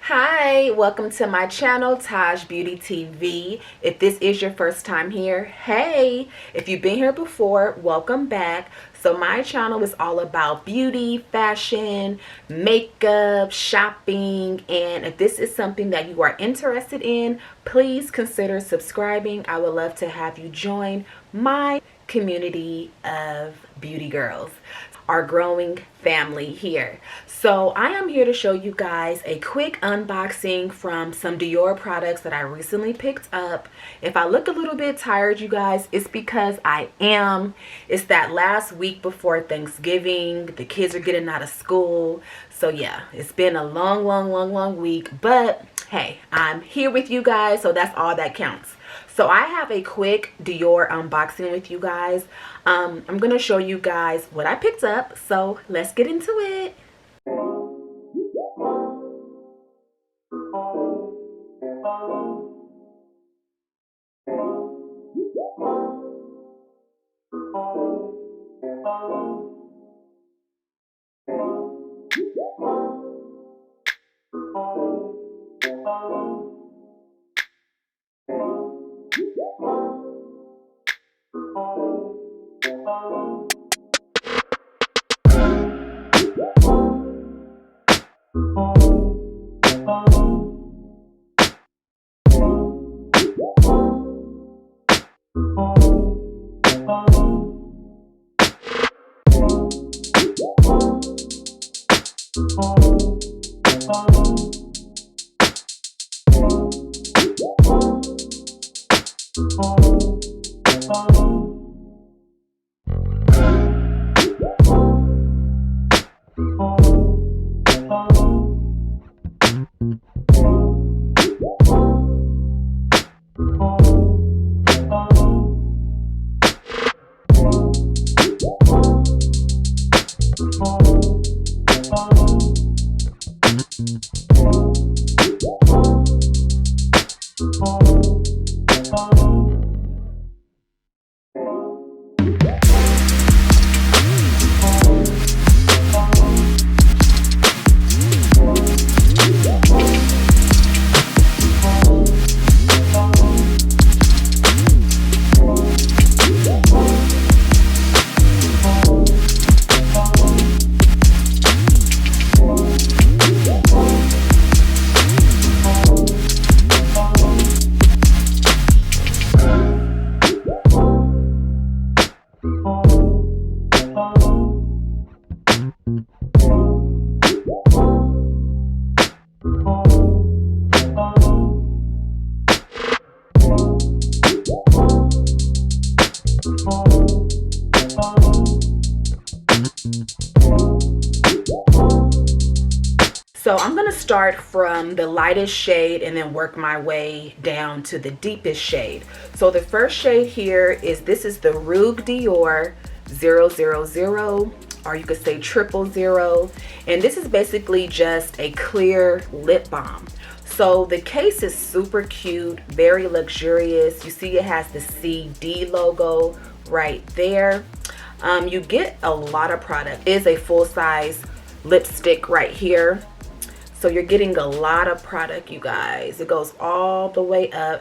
Hi, welcome to my channel, TAJBEAUTYTV. If this is your first time here, hey. If you've been here before, welcome back. So my channel is all about beauty, fashion, makeup, shopping, and if this is something that you are interested in, please consider subscribing. I would love to have you join my community of beauty girls, our growing family here. So I am here to show you guys a quick unboxing from some Dior products that I recently picked up. If I look a little bit tired, you guys, it's because I am. It's that last week before Thanksgiving. The kids are getting out of school. So yeah, it's been a long week, but hey, I'm here with you guys, so that's all that counts. So I have a quick Dior unboxing with you guys. I'm going to show you guys what I picked up. So let's get into it. So I'm going to start from the lightest shade and then work my way down to the deepest shade. So the first shade here is, this is the Rouge Dior 000, or you could say 000. And this is basically just a clear lip balm. So the case is super cute, very luxurious. You see it has the CD logo right there. You get a lot of product. It is a full-size lipstick right here. So you're getting a lot of product, you guys. It goes all the way up.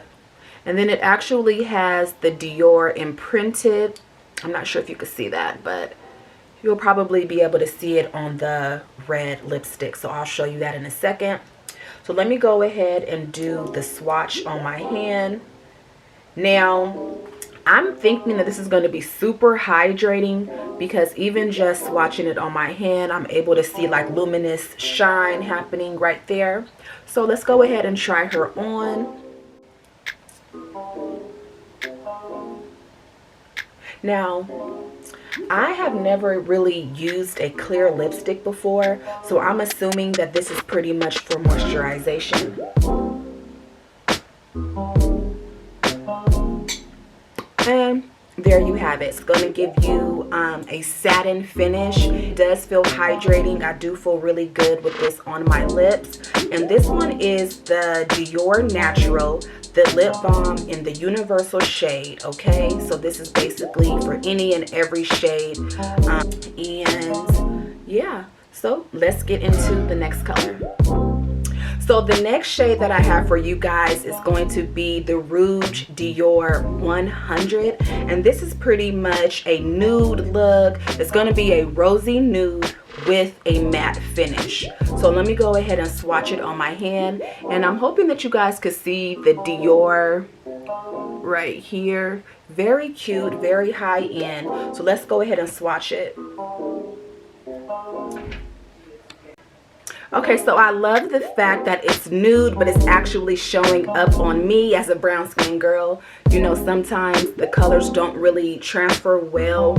And then it actually has the Dior imprinted. I'm not sure if you can see that, but you'll probably be able to see it on the red lipstick. So I'll show you that in a second. So let me go ahead and do the swatch on my hand. Now, I'm thinking that this is going to be super hydrating, because even just swatching it on my hand, I'm able to see like luminous shine happening right there. So let's go ahead and try her on. Now, I have never really used a clear lipstick before, so I'm assuming that this is pretty much for moisturization. And there you have it. It's going to give you a satin finish. It does feel hydrating. I do feel really good with this on my lips. And this one is the Dior Natural, the lip balm in the universal shade. Okay, so this is basically for any and every shade. And yeah, so let's get into the next color. So the next shade that I have for you guys is going to be the Rouge Dior 100. And this is pretty much a nude look. It's going to be a rosy nude with a matte finish. So let me go ahead and swatch it on my hand. And I'm hoping that you guys could see the Dior right here. Very cute, very high end. So let's go ahead and swatch it. Okay, so I love the fact that it's nude, but it's actually showing up on me as a brown skin girl. You know, sometimes the colors don't really transfer well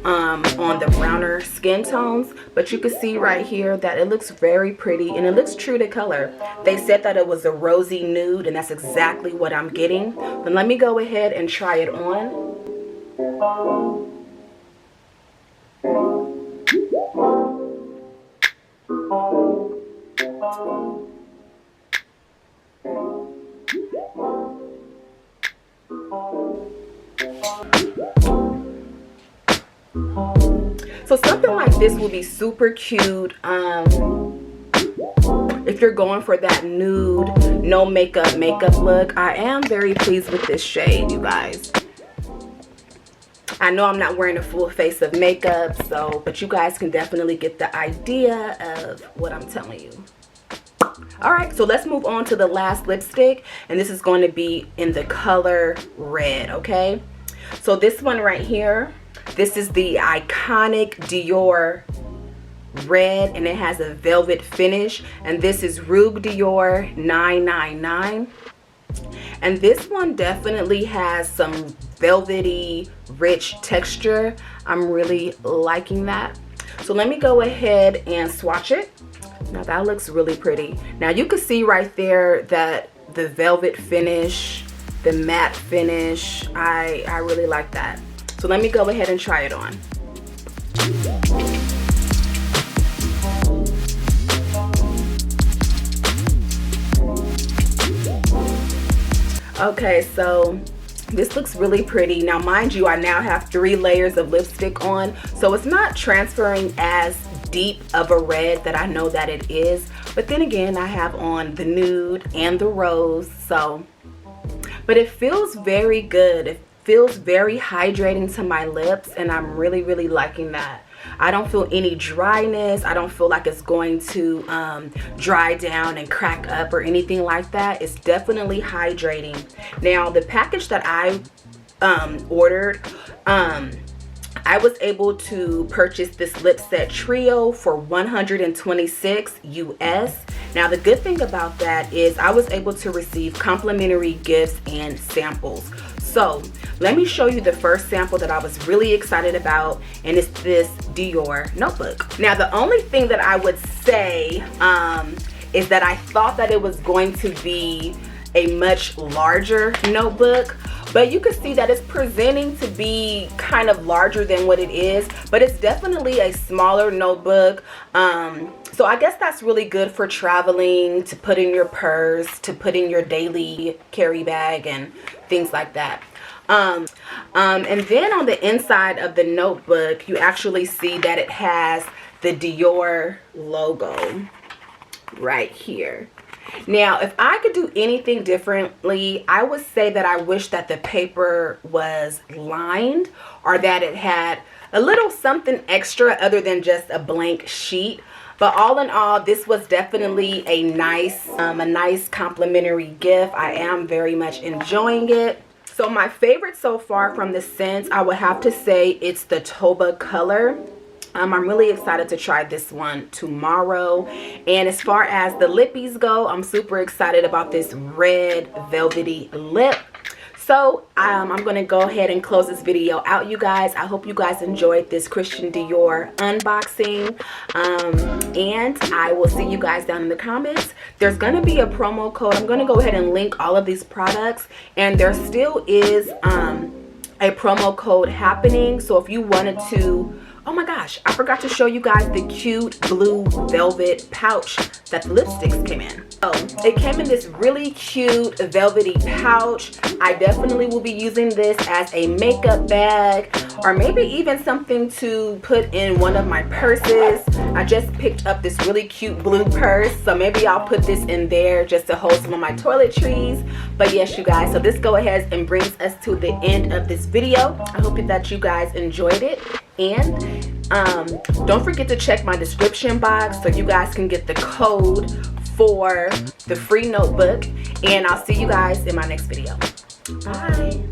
on the browner skin tones, but you can see right here that it looks very pretty and it looks true to color. They said that it was a rosy nude, and that's exactly what I'm getting. Then let me go ahead and try it on. So something like this will be super cute if you're going for that nude, no makeup look. I am very pleased with this shade, you guys. I know I'm not wearing a full face of makeup, but you guys can definitely get the idea of what I'm telling you. Alright, so let's move on to the last lipstick, and this is going to be in the color red, okay? So this one right here, this is the iconic Dior red, and it has a velvet finish, and this is Rouge Dior 999. And this one definitely has some velvety, rich texture. I'm really liking that. So let me go ahead and swatch it. Now that looks really pretty. Now you can see right there that the velvet finish, the matte finish, I really like that. So let me go ahead and try it on. Okay, so this looks really pretty. Now mind you, I now have 3 layers of lipstick on, so it's not transferring as deep of a red that I know that it is, but then again I have on the nude and the rose, so but it feels very good. It feels very hydrating to my lips, and I'm really liking that. I don't feel any dryness. I don't feel like it's going to dry down and crack up or anything like that. It's definitely hydrating. Now the package that I ordered, I was able to purchase this lip set trio for $126 US. Now the good thing about that is I was able to receive complimentary gifts and samples. So let me show you the first sample that I was really excited about, and it's this Dior notebook. Now the only thing that I would say is that I thought that it was going to be a much larger notebook, but you can see that it's presenting to be kind of larger than what it is, but it's definitely a smaller notebook. So I guess that's really good for traveling, to put in your purse, to put in your daily carry bag and things like that. And then on the inside of the notebook, you actually see that it has the Dior logo right here. Now, if I could do anything differently, I would say that I wish that the paper was lined, or that it had a little something extra other than just a blank sheet. But all in all, this was definitely a nice complimentary gift. I am very much enjoying it. So my favorite so far from the scents, I would have to say it's the Taupe color. I'm really excited to try this one tomorrow. And as far as the lippies go, I'm super excited about this red velvety lip. So I'm going to go ahead and close this video out, you guys. I hope you guys enjoyed this Christian Dior unboxing. And I will see you guys down in the comments. There's going to be a promo code. I'm going to go ahead and link all of these products. And there still is a promo code happening. So if you wanted to, oh my gosh, I forgot to show you guys the cute blue velvet pouch that the lipsticks came in. So it came in this really cute velvety pouch. I definitely will be using this as a makeup bag, or maybe even something to put in one of my purses. I just picked up this really cute blue purse, so maybe I'll put this in there just to hold some of my toiletries. But yes, you guys, so this go ahead and brings us to the end of this video. I hope that you guys enjoyed it, and don't forget to check my description box so you guys can get the code for the free notebook, and I'll see you guys in my next video. Bye.